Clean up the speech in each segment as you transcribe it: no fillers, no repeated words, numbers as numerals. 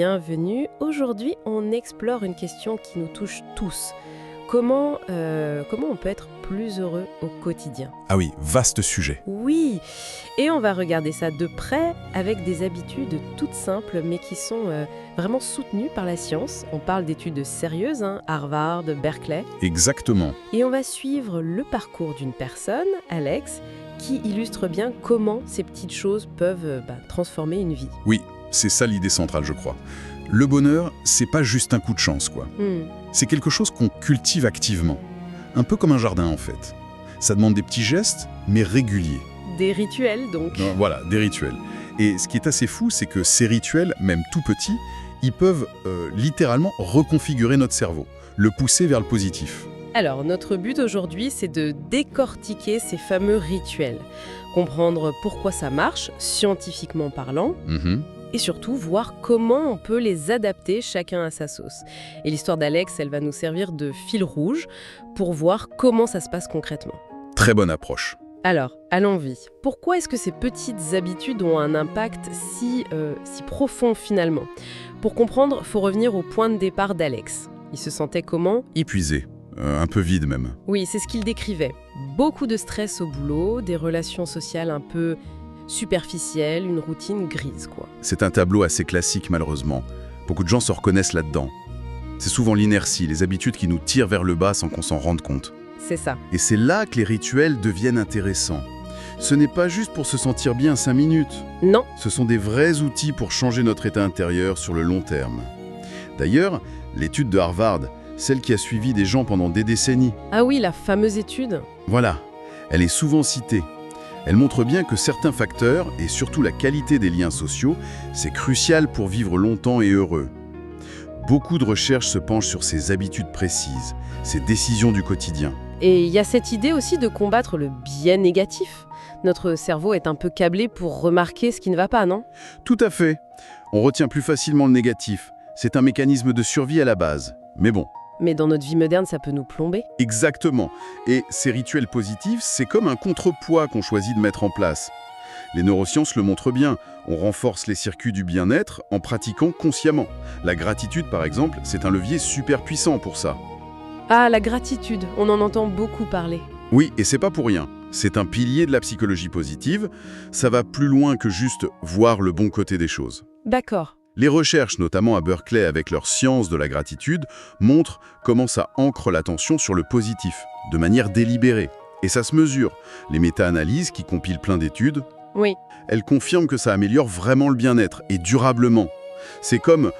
bienvenue. Aujourd'hui, on explore une question qui nous touche tous. Comment on peut être plus heureux au quotidien? Ah oui, vaste sujet. Oui, et on va regarder ça de près avec des habitudes toutes simples mais qui sont vraiment soutenues par la science. On parle d'études sérieuses, Harvard, Berkeley. Exactement. Et on va suivre le parcours d'une personne, Alex, qui illustre bien comment ces petites choses peuvent transformer une vie. Oui, c'est ça l'idée centrale, je crois. Le bonheur, c'est pas juste un coup de chance, quoi. C'est quelque chose qu'on cultive activement. Un peu comme un jardin, en fait. Ça demande des petits gestes, mais réguliers. Des rituels, donc. Voilà, des rituels. Et ce qui est assez fou, c'est que ces rituels, même tout petits, ils peuvent littéralement reconfigurer notre cerveau, le pousser vers le positif. Alors, notre but aujourd'hui, c'est de décortiquer ces fameux rituels, comprendre pourquoi ça marche, scientifiquement parlant, et surtout voir comment on peut les adapter chacun à sa sauce. Et l'histoire d'Alex, elle va nous servir de fil rouge pour voir comment ça se passe concrètement. Très bonne approche. Alors, allons-y. Pourquoi est-ce que ces petites habitudes ont un impact si profond finalement? Pour comprendre, il faut revenir au point de départ d'Alex. Il se sentait comment? Épuisé. Un peu vide même. Oui, c'est ce qu'il décrivait. Beaucoup de stress au boulot, des relations sociales un peu superficielles, une routine grise, quoi. C'est un tableau assez classique, malheureusement. Beaucoup de gens se reconnaissent là-dedans. C'est souvent l'inertie, les habitudes qui nous tirent vers le bas sans qu'on s'en rende compte. C'est ça. Et c'est là que les rituels deviennent intéressants. Ce n'est pas juste pour se sentir bien 5 minutes. Non. Ce sont des vrais outils pour changer notre état intérieur sur le long terme. D'ailleurs, l'étude de Harvard, celle qui a suivi des gens pendant des décennies. Ah oui, la fameuse étude. Voilà, elle est souvent citée. Elle montre bien que certains facteurs, et surtout la qualité des liens sociaux, c'est crucial pour vivre longtemps et heureux. Beaucoup de recherches se penchent sur ces habitudes précises, ces décisions du quotidien. Et il y a cette idée aussi de combattre le biais négatif. Notre cerveau est un peu câblé pour remarquer ce qui ne va pas, non? Tout à fait. On retient plus facilement le négatif. C'est un mécanisme de survie à la base. Mais bon. Mais dans notre vie moderne, ça peut nous plomber. Exactement. Et ces rituels positifs, c'est comme un contrepoids qu'on choisit de mettre en place. Les neurosciences le montrent bien. On renforce les circuits du bien-être en pratiquant consciemment. La gratitude, par exemple, c'est un levier super puissant pour ça. Ah, la gratitude, on en entend beaucoup parler. Oui, et c'est pas pour rien. C'est un pilier de la psychologie positive. Ça va plus loin que juste voir le bon côté des choses. D'accord. Les recherches, notamment à Berkeley avec leur science de la gratitude, montrent comment ça ancre l'attention sur le positif, de manière délibérée. Et ça se mesure. Les méta-analyses, qui compilent plein d'études, oui, elles confirment que ça améliore vraiment le bien-être, et durablement. C'est comme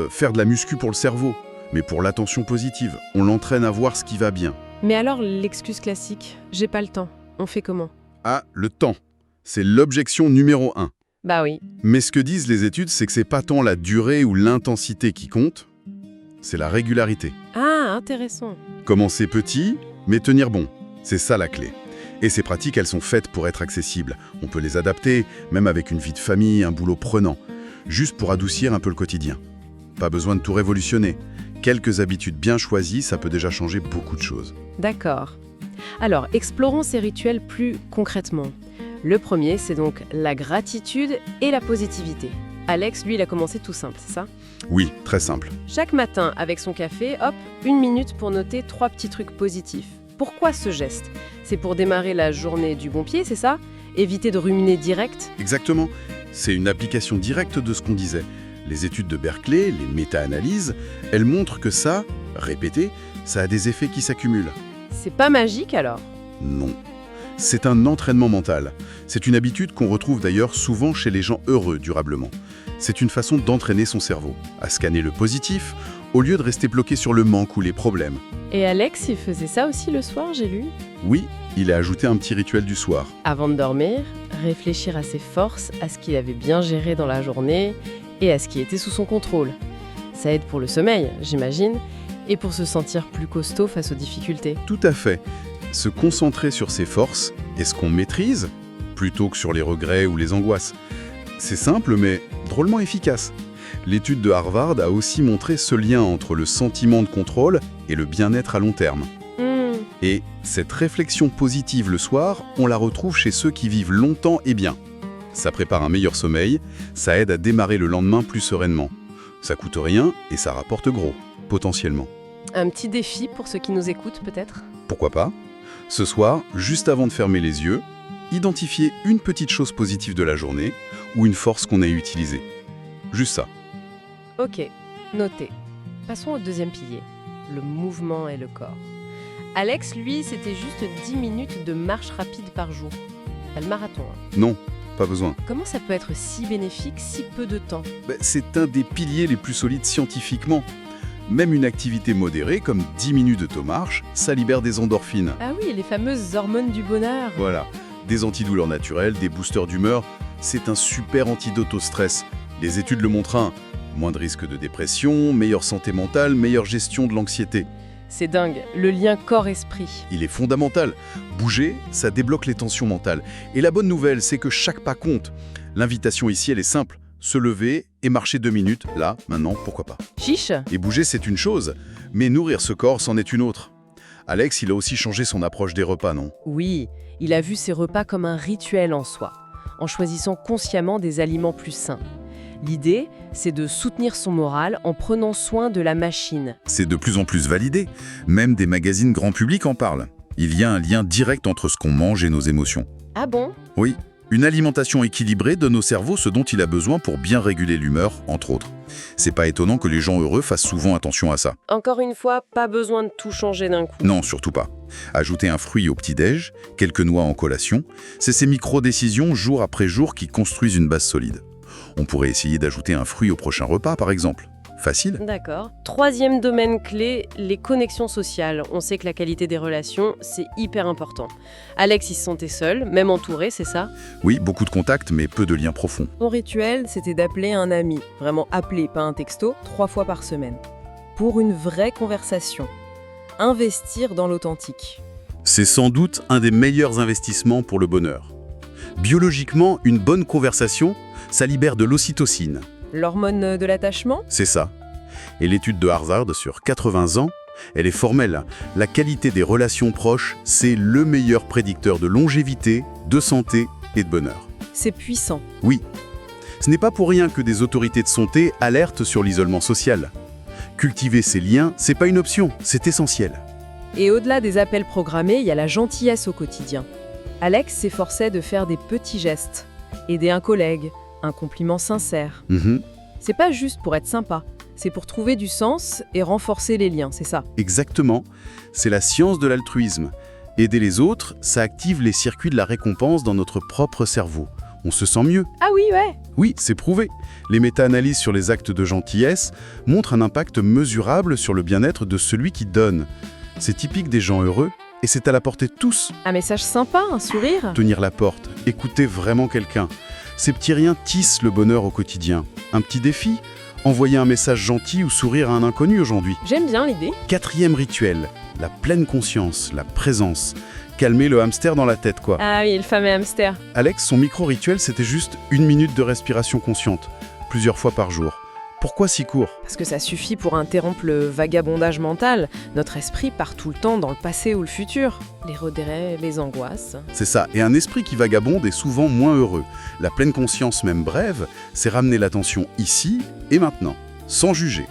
faire de la muscu pour le cerveau, mais pour l'attention positive. On l'entraîne à voir ce qui va bien. Mais alors, l'excuse classique, j'ai pas le temps, on fait comment? Ah, le temps. C'est l'objection numéro 1. Bah oui. Mais ce que disent les études, c'est que c'est pas tant la durée ou l'intensité qui compte, c'est la régularité. Ah, intéressant. Commencer petit, mais tenir bon. C'est ça la clé. Et ces pratiques, elles sont faites pour être accessibles. On peut les adapter, même avec une vie de famille, un boulot prenant, juste pour adoucir un peu le quotidien. Pas besoin de tout révolutionner. Quelques habitudes bien choisies, ça peut déjà changer beaucoup de choses. D'accord. Alors, explorons ces rituels plus concrètement. Le premier, c'est donc la gratitude et la positivité. Alex, lui, il a commencé tout simple, c'est ça? Oui, très simple. Chaque matin, avec son café, hop, 1 minute pour noter 3 petits trucs positifs. Pourquoi ce geste? C'est pour démarrer la journée du bon pied, c'est ça? Éviter de ruminer direct? Exactement. C'est une application directe de ce qu'on disait. Les études de Berkeley, les méta-analyses, elles montrent que ça, répété, ça a des effets qui s'accumulent. C'est pas magique alors? Non. C'est un entraînement mental. C'est une habitude qu'on retrouve d'ailleurs souvent chez les gens heureux durablement. C'est une façon d'entraîner son cerveau, à scanner le positif, au lieu de rester bloqué sur le manque ou les problèmes. Et Alex, il faisait ça aussi le soir, j'ai lu? Oui, il a ajouté un petit rituel du soir. Avant de dormir, réfléchir à ses forces, à ce qu'il avait bien géré dans la journée et à ce qui était sous son contrôle. Ça aide pour le sommeil, j'imagine, et pour se sentir plus costaud face aux difficultés. Tout à fait. Se concentrer sur ses forces et ce qu'on maîtrise, plutôt que sur les regrets ou les angoisses. C'est simple, mais drôlement efficace. L'étude de Harvard a aussi montré ce lien entre le sentiment de contrôle et le bien-être à long terme. Et cette réflexion positive le soir, on la retrouve chez ceux qui vivent longtemps et bien. Ça prépare un meilleur sommeil, ça aide à démarrer le lendemain plus sereinement. Ça coûte rien et ça rapporte gros, potentiellement. Un petit défi pour ceux qui nous écoutent, peut-être? Pourquoi pas? Ce soir, juste avant de fermer les yeux, identifiez une petite chose positive de la journée ou une force qu'on a utilisée. Juste ça. Ok, noté. Passons au deuxième pilier, le mouvement et le corps. Alex, lui, c'était juste 10 minutes de marche rapide par jour. Pas le marathon, hein. Non, pas besoin. Comment ça peut être si bénéfique si peu de temps? C'est un des piliers les plus solides scientifiquement. Même une activité modérée, comme 10 minutes de marche, ça libère des endorphines. Ah oui, les fameuses hormones du bonheur. Voilà, des antidouleurs naturelles, des boosters d'humeur, c'est un super antidote au stress. Les études le montrent, hein. Moins de risque de dépression, meilleure santé mentale, meilleure gestion de l'anxiété. C'est dingue, le lien corps-esprit. Il est fondamental. Bouger, ça débloque les tensions mentales. Et la bonne nouvelle, c'est que chaque pas compte. L'invitation ici, elle est simple. Se lever et marcher 2 minutes, là, maintenant, pourquoi pas. Chiche. Et bouger, c'est une chose, mais nourrir ce corps, c'en est une autre. Alex, il a aussi changé son approche des repas, non? Oui, il a vu ses repas comme un rituel en soi, en choisissant consciemment des aliments plus sains. L'idée, c'est de soutenir son moral en prenant soin de la machine. C'est de plus en plus validé. Même des magazines grand public en parlent. Il y a un lien direct entre ce qu'on mange et nos émotions. Ah bon? Oui, une alimentation équilibrée donne au cerveau ce dont il a besoin pour bien réguler l'humeur, entre autres. C'est pas étonnant que les gens heureux fassent souvent attention à ça. Encore une fois, pas besoin de tout changer d'un coup. Non, surtout pas. Ajouter un fruit au petit-déj, quelques noix en collation, c'est ces micro-décisions jour après jour qui construisent une base solide. On pourrait essayer d'ajouter un fruit au prochain repas, par exemple. Facile. D'accord. Troisième domaine clé, les connexions sociales. On sait que la qualité des relations, c'est hyper important. Alex, il se sentait seul, même entouré, c'est ça? Oui, beaucoup de contacts, mais peu de liens profonds. Son rituel, c'était d'appeler un ami, vraiment appeler, pas un texto, 3 fois par semaine. Pour une vraie conversation. Investir dans l'authentique. C'est sans doute un des meilleurs investissements pour le bonheur. Biologiquement, une bonne conversation, ça libère de l'ocytocine. L'hormone de l'attachement? C'est ça. Et l'étude de Harvard sur 80 ans, elle est formelle. La qualité des relations proches, c'est le meilleur prédicteur de longévité, de santé et de bonheur. C'est puissant. Oui. Ce n'est pas pour rien que des autorités de santé alertent sur l'isolement social. Cultiver ces liens, c'est pas une option, c'est essentiel. Et au-delà des appels programmés, il y a la gentillesse au quotidien. Alex s'efforçait de faire des petits gestes. Aider un collègue, un compliment sincère. C'est pas juste pour être sympa, c'est pour trouver du sens et renforcer les liens, c'est ça. Exactement. C'est la science de l'altruisme. Aider les autres, ça active les circuits de la récompense dans notre propre cerveau. On se sent mieux. Ah oui, ouais. Oui, c'est prouvé. Les méta-analyses sur les actes de gentillesse montrent un impact mesurable sur le bien-être de celui qui donne. C'est typique des gens heureux et c'est à la portée de tous. Un message sympa, un sourire. Tenir la porte, écouter vraiment quelqu'un. Ces petits riens tissent le bonheur au quotidien. Un petit défi? Envoyer un message gentil ou sourire à un inconnu aujourd'hui. J'aime bien l'idée. 4e rituel, la pleine conscience, la présence. Calmer le hamster dans la tête, quoi. Ah oui, le fameux hamster. Alex, son micro-rituel, c'était juste 1 minute de respiration consciente, plusieurs fois par jour. Pourquoi si court? Parce que ça suffit pour interrompre le vagabondage mental. Notre esprit part tout le temps dans le passé ou le futur. Les regrets, les angoisses. C'est ça, et un esprit qui vagabonde est souvent moins heureux. La pleine conscience, même brève, c'est ramener l'attention ici et maintenant, sans juger.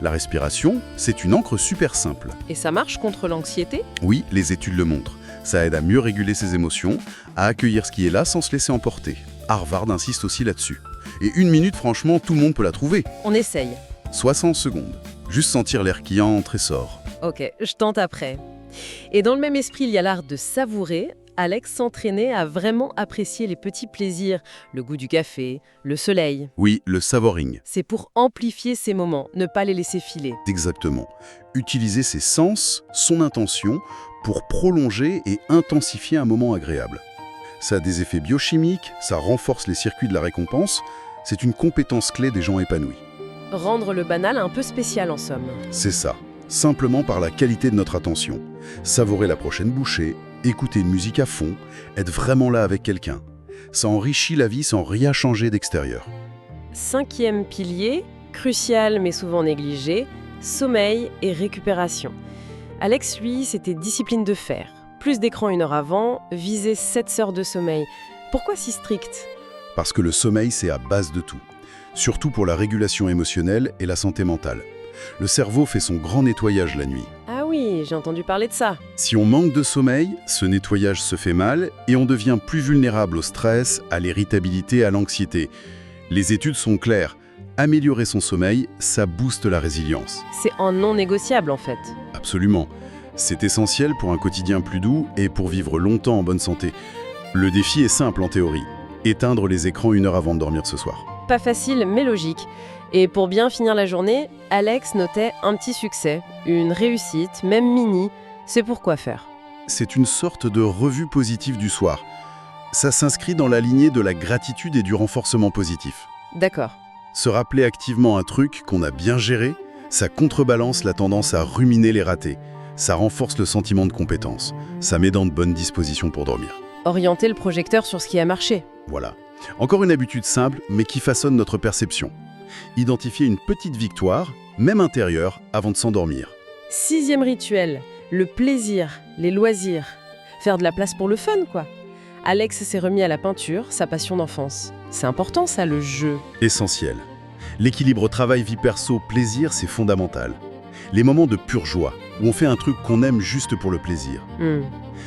La respiration, c'est une encre super simple. Et ça marche contre l'anxiété? Oui, les études le montrent. Ça aide à mieux réguler ses émotions, à accueillir ce qui est là sans se laisser emporter. Harvard insiste aussi là-dessus. Et 1 minute, franchement, tout le monde peut la trouver. On essaye. 60 secondes. Juste sentir l'air qui entre et sort. Ok, je tente après. Et dans le même esprit, il y a l'art de savourer. Alex s'entraînait à vraiment apprécier les petits plaisirs, le goût du café, le soleil. Oui, le savoring. C'est pour amplifier ces moments, ne pas les laisser filer. Exactement. Utiliser ses sens, son intention, pour prolonger et intensifier un moment agréable. Ça a des effets biochimiques, ça renforce les circuits de la récompense, c'est une compétence clé des gens épanouis. Rendre le banal un peu spécial en somme. C'est ça, simplement par la qualité de notre attention. Savourer la prochaine bouchée, écouter une musique à fond, être vraiment là avec quelqu'un. Ça enrichit la vie sans rien changer d'extérieur. 5e pilier, crucial mais souvent négligé, sommeil et récupération. Alex, lui, c'était discipline de fer. Plus d'écran 1 heure avant, viser 7 heures de sommeil. Pourquoi si strict? Parce que le sommeil, c'est à base de tout. surtout pour la régulation émotionnelle et la santé mentale. Le cerveau fait son grand nettoyage la nuit. Ah oui, j'ai entendu parler de ça. Si on manque de sommeil, ce nettoyage se fait mal et on devient plus vulnérable au stress, à l'irritabilité, à l'anxiété. Les études sont claires. Améliorer son sommeil, ça booste la résilience. C'est en non négociable en fait. Absolument. C'est essentiel pour un quotidien plus doux et pour vivre longtemps en bonne santé. Le défi est simple en théorie. Éteindre les écrans 1 heure avant de dormir ce soir. Pas facile, mais logique. Et pour bien finir la journée, Alex notait un petit succès, une réussite, même mini. C'est pour quoi faire. C'est une sorte de revue positive du soir. Ça s'inscrit dans la lignée de la gratitude et du renforcement positif. D'accord. Se rappeler activement un truc qu'on a bien géré, ça contrebalance la tendance à ruminer les ratés. Ça renforce le sentiment de compétence. Ça met dans de bonnes dispositions pour dormir. Orienter le projecteur sur ce qui a marché. Voilà. Encore une habitude simple, mais qui façonne notre perception. Identifier une petite victoire, même intérieure, avant de s'endormir. 6e rituel, le plaisir, les loisirs. Faire de la place pour le fun, quoi. Alex s'est remis à la peinture, sa passion d'enfance. C'est important ça, le jeu. Essentiel. L'équilibre travail-vie perso-plaisir, c'est fondamental. Les moments de pure joie, où on fait un truc qu'on aime juste pour le plaisir.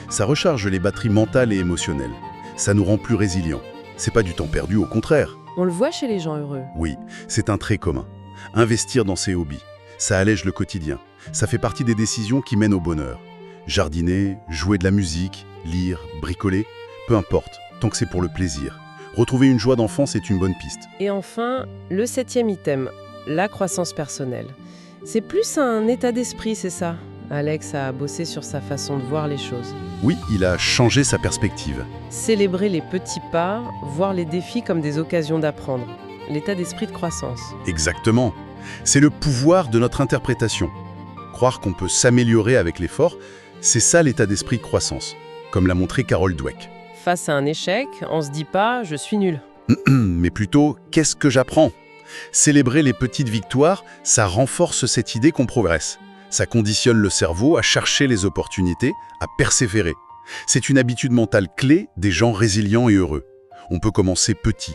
Ça recharge les batteries mentales et émotionnelles. Ça nous rend plus résilients. C'est pas du temps perdu, au contraire. On le voit chez les gens heureux. Oui, c'est un trait commun. Investir dans ses hobbies, ça allège le quotidien. Ça fait partie des décisions qui mènent au bonheur. Jardiner, jouer de la musique, lire, bricoler, peu importe, tant que c'est pour le plaisir. Retrouver une joie d'enfant, c'est une bonne piste. Et enfin, le 7e item, la croissance personnelle. C'est plus un état d'esprit, c'est ça? Alex a bossé sur sa façon de voir les choses. Oui, il a changé sa perspective. Célébrer les petits pas, voir les défis comme des occasions d'apprendre. L'état d'esprit de croissance. Exactement. C'est le pouvoir de notre interprétation. Croire qu'on peut s'améliorer avec l'effort, c'est ça l'état d'esprit de croissance, comme l'a montré Carol Dweck. Face à un échec, on se dit pas « je suis nul ». Mais plutôt « qu'est-ce que j'apprends ?» Célébrer les petites victoires, ça renforce cette idée qu'on progresse. Ça conditionne le cerveau à chercher les opportunités, à persévérer. C'est une habitude mentale clé des gens résilients et heureux. On peut commencer petit.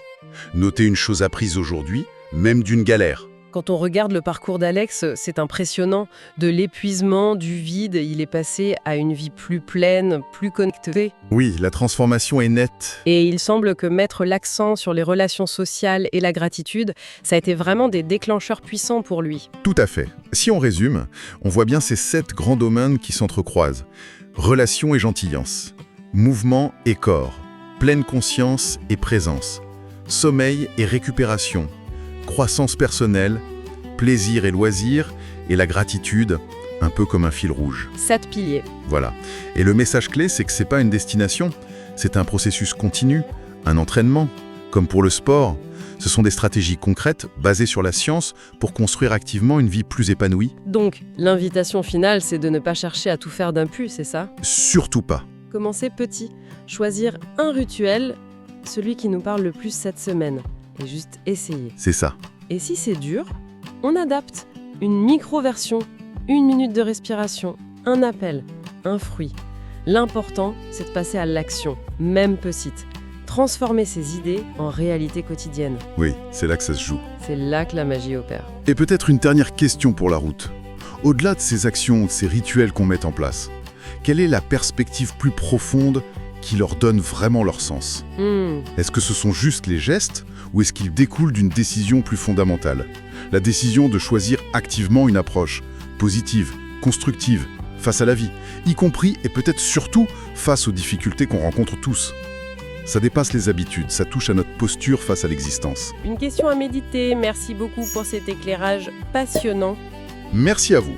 Noter une chose apprise aujourd'hui, même d'une galère. Quand on regarde le parcours d'Alex, c'est impressionnant. De l'épuisement, du vide, il est passé à une vie plus pleine, plus connectée. Oui, la transformation est nette. Et il semble que mettre l'accent sur les relations sociales et la gratitude, ça a été vraiment des déclencheurs puissants pour lui. Tout à fait. Si on résume, on voit bien ces 7 grands domaines qui s'entrecroisent. Relations et gentillance, mouvement et corps, pleine conscience et présence, sommeil et récupération, croissance personnelle, plaisir et loisirs, et la gratitude, un peu comme un fil rouge. 7 piliers. Voilà. Et le message clé, c'est que c'est pas une destination, c'est un processus continu, un entraînement. Comme pour le sport, ce sont des stratégies concrètes basées sur la science pour construire activement une vie plus épanouie. Donc, l'invitation finale, c'est de ne pas chercher à tout faire d'un coup, c'est ça? Surtout pas. Commencer petit, choisir un rituel, celui qui nous parle le plus cette semaine, et juste essayer. C'est ça. Et si c'est dur, on adapte. Une micro-version, 1 minute de respiration, un appel, un fruit. L'important, c'est de passer à l'action, même petite. Transformer ses idées en réalité quotidienne. Oui, c'est là que ça se joue. C'est là que la magie opère. Et peut-être une dernière question pour la route. Au-delà de ces actions, de ces rituels qu'on met en place, quelle est la perspective plus profonde qui leur donne vraiment leur sens? Est-ce que ce sont juste les gestes ou est-ce qu'ils découlent d'une décision plus fondamentale? La décision de choisir activement une approche positive, constructive, face à la vie, y compris et peut-être surtout face aux difficultés qu'on rencontre tous. Ça dépasse les habitudes, ça touche à notre posture face à l'existence. Une question à méditer. Merci beaucoup pour cet éclairage passionnant. Merci à vous.